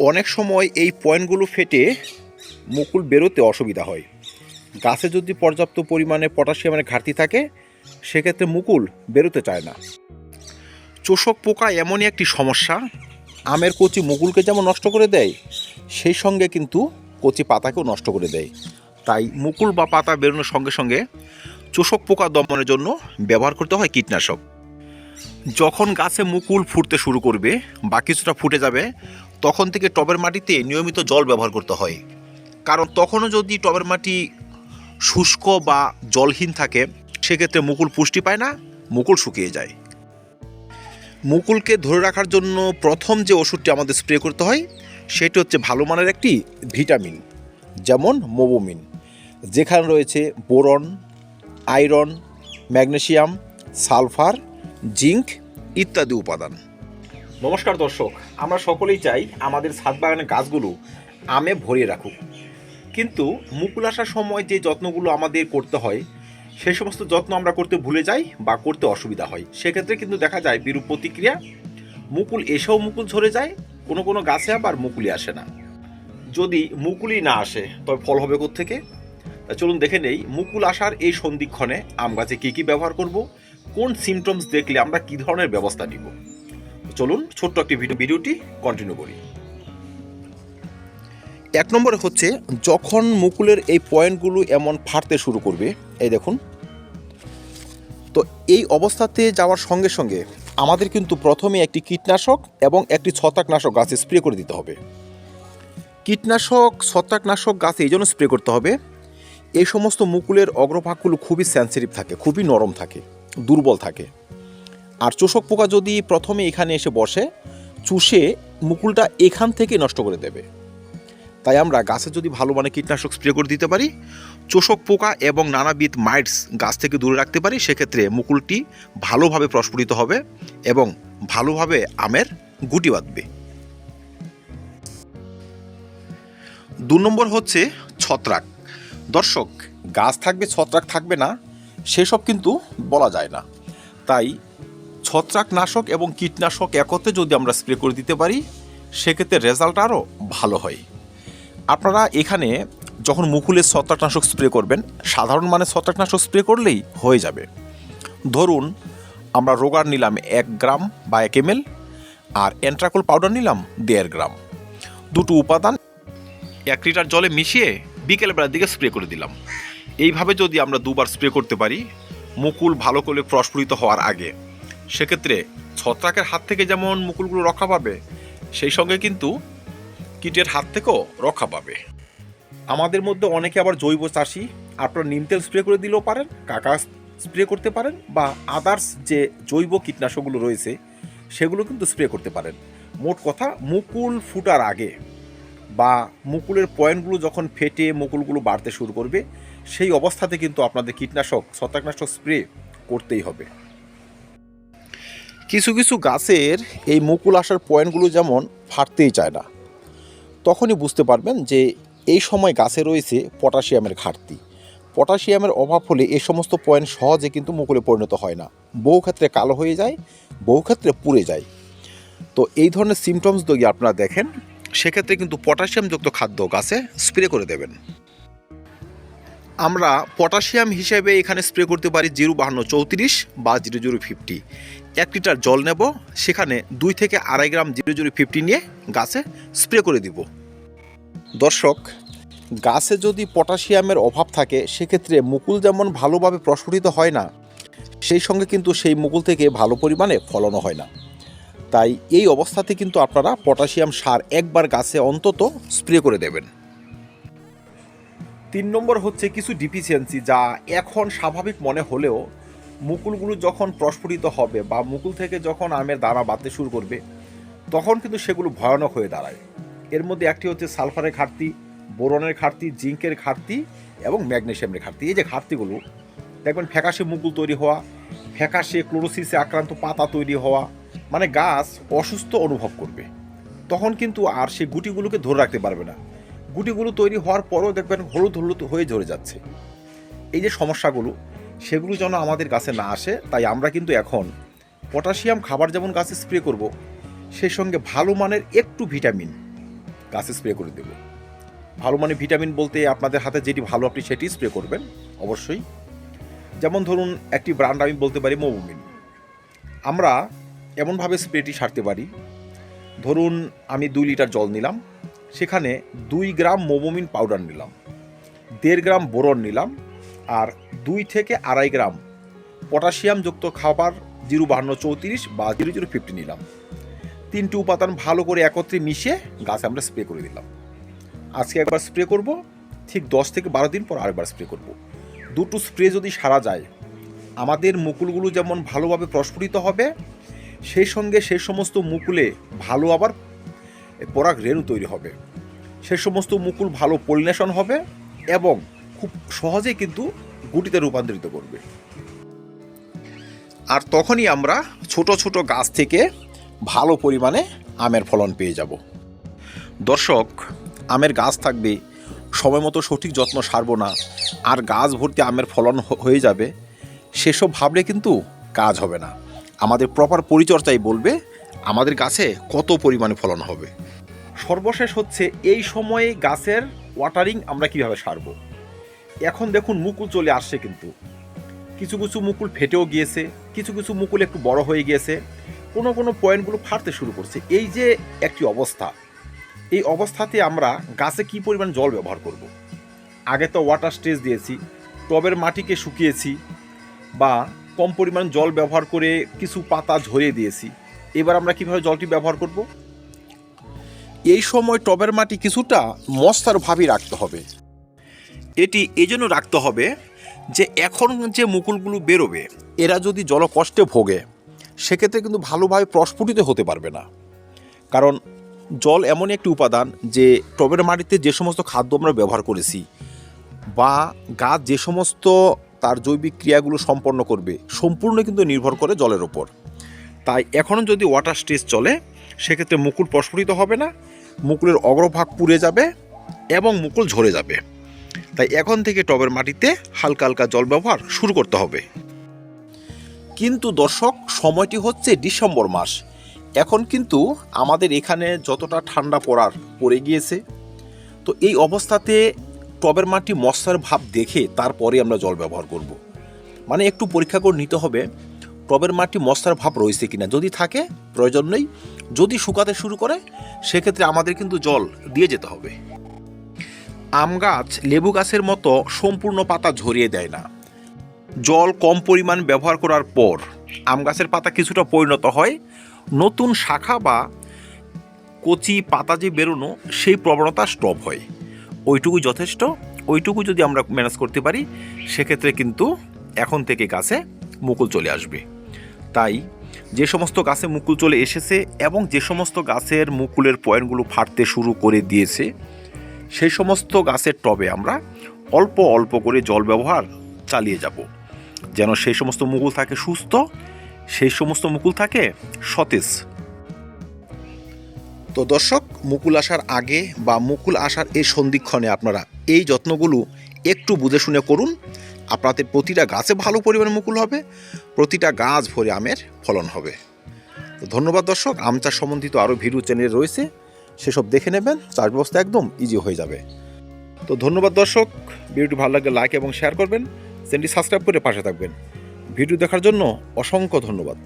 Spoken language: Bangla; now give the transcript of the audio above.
অনেক সময় এই পয়েন্টগুলো ফেটে মুকুল বেরোতে অসুবিধা হয়। গাছে যদি পর্যাপ্ত পরিমাণে পটাশিয়ামের ঘাটতি থাকে সেক্ষেত্রে মুকুল বেরোতে চায় না। চোষক পোকা এমনই একটি সমস্যা, আমের কচি মুকুলকে যেমন নষ্ট করে দেয় সেই সঙ্গে কিন্তু কচি পাতাকেও নষ্ট করে দেয়। তাই মুকুল বা পাতা বেরোনোর সঙ্গে সঙ্গে চোষক পোকা দমনের জন্য ব্যবহার করতে হয় কীটনাশক। যখন গাছে মুকুল ফুটতে শুরু করবে বা কিছুটা ফুটে যাবে তখন থেকে টবের মাটিতে নিয়মিত জল ব্যবহার করতে হয়, কারণ তখনও যদি টবের মাটি শুষ্ক বা জলহীন থাকে সেক্ষেত্রে মুকুল পুষ্টি পায় না, মুকুল শুকিয়ে যায়। মুকুলকে ধরে রাখার জন্য প্রথম যে ওষুধটি আমাদের স্প্রে করতে হয় সেটি হচ্ছে ভালো মানের একটি ভিটামিন, যেমন মোবোমিন, যেখানে রয়েছে boron, iron, magnesium, sulphur, zinc ইত্যাদি উপাদান। নমস্কার দর্শক, আমরা সকলেই চাই আমাদের ছাদ বাগানের গাছগুলো আমে ভরিয়ে রাখুক, কিন্তু মুকুল আসার সময় যে যত্নগুলো আমাদের করতে হয় সেই সমস্ত যত্ন আমরা করতে ভুলে যাই বা করতে অসুবিধা হয়। সেক্ষেত্রে কিন্তু দেখা যায় বিরূপ প্রতিক্রিয়া, মুকুল এসেও মুকুল ঝরে যায়, কোনো কোনো গাছে আবার মুকুলই আসে না। যদি মুকুলই না আসে তবে ফল হবে কোত্থেকে? চলুন দেখে নেই মুকুল আসার এই সন্ধিক্ষণে আম গাছে কী কী ব্যবহার করব, কোন সিমটমস দেখলে আমরা কী ধরনের ব্যবস্থা নিব। চলুন ছোট্ট একটি ভিডিওটি কন্টিনিউ করি। এক নম্বরে হচ্ছে যখন মুকুলের এই পয়েন্টগুলো এমন ফাটতে শুরু করবে, এই দেখুন, তো এই অবস্থাতে যাওয়ার সঙ্গে সঙ্গে আমাদের কিন্তু প্রথমে একটি কীটনাশক এবং একটি ছত্রাকনাশক গাছে স্প্রে করে দিতে হবে। কীটনাশক ছত্রাকনাশক গাছে এই জন্য স্প্রে করতে হবে, এই সমস্ত মুকুলের অগ্রভাগগুলো খুবই সেন্সিটিভ থাকে, খুবই নরম থাকে, দুর্বল থাকে। আর চোষক পোকা যদি প্রথমে এখানে এসে বসে চুষে মুকুলটা এখান থেকে নষ্ট করে দেবে। তাই আমরা গাছে যদি ভালো মানের কীটনাশক স্প্রে করে দিতে পারি, চোষক পোকা এবং নানাবিধ মাইটস গাছ থেকে দূরে রাখতে পারি, সেক্ষেত্রে মুকুলটি ভালোভাবে প্রস্ফুটিত হবে এবং ভালোভাবে আমের গুটি বাঁধবে। 2 নম্বর হচ্ছে ছত্রাক। দর্শক, গাছ থাকবে ছত্রাক থাকবে না সেসব কিন্তু বলা যায় না, তাই ছত্রাকনাশক এবং কীটনাশক একত্রে যদি আমরা স্প্রে করে দিতে পারি সেক্ষেত্রে রেজাল্ট আরও ভালো হয়। আপনারা এখানে যখন মুকুলের ছত্রাকনাশক স্প্রে করবেন সাধারণ মানের ছত্রাকনাশক স্প্রে করলেই হয়ে যাবে। ধরুন আমরা রোগার নিলাম 1 গ্রাম বা 1 ml আর অ্যান্ট্রাকোল পাউডার নিলাম 1.5 গ্রাম, দুটো উপাদান 1 লিটার জলে মিশিয়ে বিকেলবেলার দিকে স্প্রে করে দিলাম। এইভাবে যদি আমরা 2 বার স্প্রে করতে পারি মুকুল ভালো করে প্রস্ফুটিত হওয়ার আগে, সেক্ষেত্রে ছত্রাকের হাত থেকে যেমন মুকুলগুলো রক্ষা পাবে সেই সঙ্গে কিন্তু কীটের হাত থেকেও রক্ষা পাবে। আমাদের মধ্যে অনেকে আবার জৈব চাষি, আপনারা নিম তেল স্প্রে করে দিলেও পারেন, কাকা স্প্রে করতে পারেন, বা আদার্স যে জৈব কীটনাশকগুলো রয়েছে সেগুলো কিন্তু স্প্রে করতে পারেন। মোট কথা মুকুল ফুটার আগে বা মুকুলের পয়েন্টগুলো যখন ফেটে মুকুলগুলো বাড়তে শুরু করবে সেই অবস্থাতে কিন্তু আপনাদের কীটনাশক ছত্রাকনাশক স্প্রে করতেই হবে। কিছু কিছু গাছের এই মুকুল আসার পয়েন্টগুলো যেমন ফাটতেই চায় না, তখনই বুঝতে পারবেন যে এই সময় গাছে রয়েছে পটাশিয়ামের ঘাটতি। পটাশিয়ামের অভাব হলে এই সমস্ত পয়েন্ট সহজে কিন্তু মুকুলে পরিণত হয় না, বহু ক্ষেত্রে কালো হয়ে যায়, বহু ক্ষেত্রে পুড়ে যায়। তো এই ধরনের সিমটমস যদি আপনারা দেখেন সেক্ষেত্রে কিন্তু পটাশিয়ামযুক্ত খাদ্য গাছে স্প্রে করে দেবেন। আমরা পটাশিয়াম হিসেবে এখানে স্প্রে করতে পারি 05234 বা 0050। 1 লিটার জল নেব, সেখানে 2 থেকে 2.5 গ্রাম 0050 নিয়ে গাছে স্প্রে করে দিব। দর্শক, গাছে যদি পটাশিয়ামের অভাব থাকে সেক্ষেত্রে মুকুল যেমন ভালোভাবে প্রস্ফুটিত হয় না, সেই সঙ্গে কিন্তু সেই মুকুল থেকে ভালো পরিমাণে ফলনও হয় না। তাই এই অবস্থাতে কিন্তু আপনারা পটাশিয়াম সার একবার গাছে অন্তত স্প্রে করে দেবেন। 3 নম্বর হচ্ছে কিছু ডিফিসিয়েন্সি যা এখন স্বাভাবিক মনে হলেও মুকুলগুলো যখন প্রস্ফুটিত হবে বা মুকুল থেকে যখন আমের দানা বাঁধতে শুরু করবে তখন কিন্তু সেগুলো ভয়ানক হয়ে দাঁড়ায়। এর মধ্যে একটি হচ্ছে সালফারের ঘাটতি, বোরনের ঘাটতি, জিঙ্কের ঘাটতি এবং ম্যাগনেসিয়ামের ঘাটতি। এই যে ঘাটতিগুলো দেখবেন, ফ্যাকাশে মুকুল তৈরি হওয়া, ফ্যাকাশে ক্লোরোসিসে আক্রান্ত পাতা তৈরি হওয়া, মানে গাছ অসুস্থ অনুভব করবে, তখন কিন্তু আর সেই গুটিগুলোকে ধরে রাখতে পারবে না। গুটিগুলো তৈরি হওয়ার পরও দেখবেন হলুদ হলুদ হয়ে ঝরে যাচ্ছে। এই যে সমস্যাগুলো সেগুলো যেন আমাদের গাছে না আসে, তাই আমরা কিন্তু এখন পটাশিয়াম খাবার যেমন গাছে স্প্রে করব, সেই সঙ্গে ভালো মানের একটু ভিটামিন গাছে স্প্রে করে দেব। ভালো মানের ভিটামিন বলতে আপনাদের হাতে যেটি ভালো আপনি সেটি স্প্রে করবেন অবশ্যই। যেমন ধরুন একটি ব্র্যান্ড আমি বলতে পারি মোবোমিন। আমরা এমনভাবে স্প্রেটি সারতে পারি, ধরুন আমি 2 লিটার জল নিলাম, সেখানে 2 গ্রাম মোবোমিন পাউডার নিলাম, 1.5 গ্রাম বোরন নিলাম, আর 2 থেকে 2.5 গ্রাম পটাশিয়ামযুক্ত খাবার 05234 বা 0050 নিলাম। 3টি উপাদান ভালো করে একত্রে মিশিয়ে গাছে আমরা স্প্রে করে দিলাম। আজকে একবার স্প্রে করব, ঠিক 10 থেকে 12 দিন পর আরেকবার স্প্রে করব। দুটো স্প্রে যদি সারা যায়, আমাদের মুকুলগুলো যেমন ভালোভাবে প্রস্ফুটিত হবে, সেই সঙ্গে সেই সমস্ত মুকুলে ভালো আবার পরাগ রেণু তৈরি হবে, সে সমস্ত মুকুল ভালো পলিনেশন হবে এবং খুব সহজেই কিন্তু গুটিতে রূপান্তরিত করবে। আর তখনই আমরা ছোট ছোট গাছ থেকে ভালো পরিমাণে আমের ফলন পেয়ে যাব। দর্শক, আমের গাছ থাকবে, সময় মতো সঠিক যত্ন সারব না, আর গাছ ভর্তি আমের ফলন হয়ে যাবে, সেসব ভাবলে কিন্তু কাজ হবে না। আমাদের প্রপার পরিচর্যাই বলবে আমাদের গাছে কত পরিমাণে ফলন হবে। সর্বশেষ হচ্ছে এই সময়ে গাছের ওয়াটারিং আমরা কিভাবে সারব। এখন দেখুন মুকুল চলে আসছে, কিন্তু কিছু কিছু মুকুল ফেটেও গিয়েছে, কিছু কিছু মুকুল একটু বড় হয়ে গিয়েছে, কোনো কোনো পয়েন্টগুলো ফাটতে শুরু করছে। এই যে একটি অবস্থা, এই অবস্থাতে আমরা গাছে কি পরিমাণ জল ব্যবহার করব। আগে তো ওয়াটার স্টেজ দিয়েছি, টবের মাটিকে শুকিয়েছি বা কম পরিমাণ জল ব্যবহার করে কিছু পাতা ঝরিয়ে দিয়েছি। এবার আমরা কিভাবে জলটি ব্যবহার করব। এই সময় টবের মাটি কিছুটা মস্তারভাবে রাখতে হবে। এটি এই জন্য রাখতে হবে যে এখন যে মুকুলগুলো বেরোবে, এরা যদি জলকষ্টে ভোগে, সেক্ষেত্রে কিন্তু ভালোভাবে প্রস্ফুটিত হতে পারবে না। কারণ জল এমনই একটি উপাদান যে টবের মাটিতে যে সমস্ত খাদ্য আমরা ব্যবহার করেছি বা গাছ যে সমস্ত তার জৈবিক ক্রিয়াগুলো সম্পন্ন করবে, সম্পূর্ণ কিন্তু নির্ভর করে জলের ওপর। তাই এখনও যদি ওয়াটার স্টেজ চলে, সেক্ষেত্রে মুকুল প্রস্ফুটিত হবে না, মুকুলের অগ্রভাগ পুড়ে যাবে এবং মুকুল ঝরে যাবে। তাই এখন থেকে টবের মাটিতে হালকা হালকা জল ব্যবহার শুরু করতে হবে। কিন্তু দর্শক, সময়টি হচ্ছে ডিসেম্বর মাস। এখন কিন্তু আমাদের এখানে যতটা ঠান্ডা পড়ে গিয়েছে, তো এই অবস্থাতে টবের মাটি মশার ভাব দেখে তারপরে আমরা জল ব্যবহার করব। মানে একটু পরীক্ষা করে নিতে হবে টবের মাটি মশার ভাব রয়েছে কিনা। যদি থাকে প্রয়োজন নেই, যদি শুকাতে শুরু করে সেক্ষেত্রে আমাদের কিন্তু জল দিয়ে যেতে হবে। আম গাছ লেবু গাছের মতো সম্পূর্ণ পাতা ঝরিয়ে দেয় না। জল কম পরিমাণ ব্যবহার করার পর আম গাছের পাতা কিছুটা পরিণত হয় নতুন শাখা বা কচি পাতা যে বেরোনো, সেই প্রবণতা স্টপ হয়। ওইটুকুই যথেষ্ট। ওইটুকু যদি আমরা ম্যানেজ করতে পারি, সেক্ষেত্রে কিন্তু এখন থেকে গাছে মুকুল চলে আসবে। তাই যে সমস্ত গাছে মুকুল চলে এসেছে এবং যে সমস্ত গাছের মুকুলের পয়েন্টগুলো ফাটতে শুরু করে দিয়েছে, সেই সমস্ত গাছের টবে আমরা অল্প অল্প করে জল ব্যবহার চালিয়ে যাব, যেন সেই সমস্ত মুকুল থাকে সুস্থ, সেই সমস্ত মুকুল থাকে সতেজ। তো দর্শক, মুকুল আসার আগে বা মুকুল আসার এই সন্ধিক্ষণে আপনারা এই যত্নগুলো একটু বুঝে শুনে করুন। আপনাদের প্রতিটা গাছে ভালো পরিমাণে মুকুল হবে, প্রতিটা গাছ ভরে আমের ফলন হবে। তো ধন্যবাদ দর্শক। আম চাষ সম্বন্ধিত আরও ভিডিও চ্যানেল রয়েছে, সেসব দেখে নেবেন, চাষ ব্যবস্থা একদম ইজি হয়ে যাবে। তো ধন্যবাদ দর্শক। ভিডিওটি ভালো লাগলে লাইক এবং শেয়ার করবেন, চ্যানেলটি সাবস্ক্রাইব করে পাশে থাকবেন। ভিডিও দেখার জন্য অসংখ্য ধন্যবাদ।